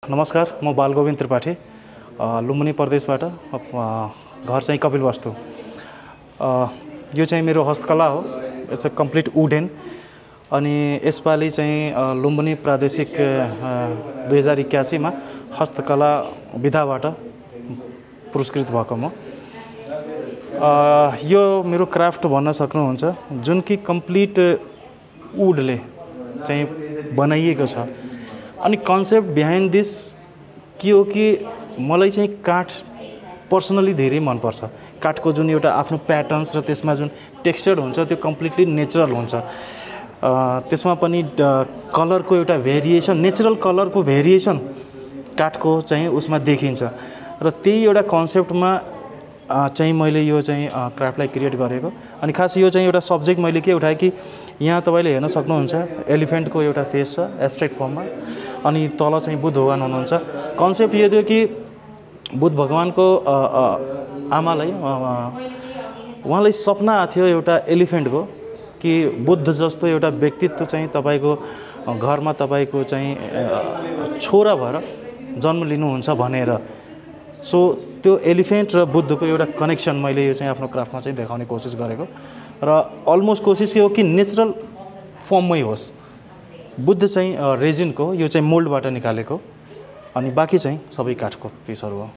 नमस्कार, म बालगोविन्द त्रिपाठी लुम्बिनी प्रदेशबाट घर चाहिँ कपिलवस्तु। यो चाहिँ मेरो हस्तकला हो। It's a complete wooden. अनि यसपालि चाहिँ लुम्बिनी प्रादेशिक 2081 मा हस्तकला विधाबाट पुरस्कृत भएको म। यो मेरो क्राफ्ट भन्न सक्नुहुन्छ, जुन कि कम्प्लिट वुडले चाहिँ बनाइएको छ। अनि कन्सेप्ट बिहाइन्ड दिस के हो कि मलाई चाहिँ काठ पर्सनली धेरै मन पर्छ। काठको जुन एउटा आफ्नो प्याटर्न्स र त्यसमा जुन टेक्सचर हुन्छ त्यो कम्प्लिटली नेचुरल हुन्छ। त्यसमा पनि कलरको एउटा भेरिएसन, नेचुरल कलरको भेरिएसन काठको चाहिँ उसमा देखिन्छ र त्यही एउटा कन्सेप्टमा चाहिँ मैले यो चाहिँ क्राफ्टलाई क्रिएट गरेको। अनि खास यो चाहिँ एउटा सब्जेक्ट मैले के उठाएँ कि यहाँ तपाईले हेर्न सक्नुहुन्छ, एलिफेन्टको एउटा फेस छ एब्स्ट्रेक्ट फर्ममा, अनि तल चाहिँ बुद्ध भगवान हुनुहुन्छ। कन्सेप्ट यो थियो कि बुद्ध भगवानको आमालाई उहाँलाई सपना आएको थियो एउटा एलिफेन्टको कि बुद्ध जस्तो एउटा व्यक्तित्व चाहिँ तपाईको घरमा तपाईको चाहिँ छोरा भएर जन्म लिनुहुन्छ भनेर। सो त्यो एलिफेन्ट र बुद्धको एउटा कनेक्सन मैले यो चाहिँ आफ्नो क्राफ्टमा चाहिँ देखाउने कोसिस गरेको र अलमोस्ट कोसिस के हो कि नेचुरल फर्ममै होस्। बुद्ध चाहिँ रेजिनको, यो चाहिँ मोल्डबाट निकालेको, अनि बाँकी चाहिँ सबै काठको पिसहरू हो।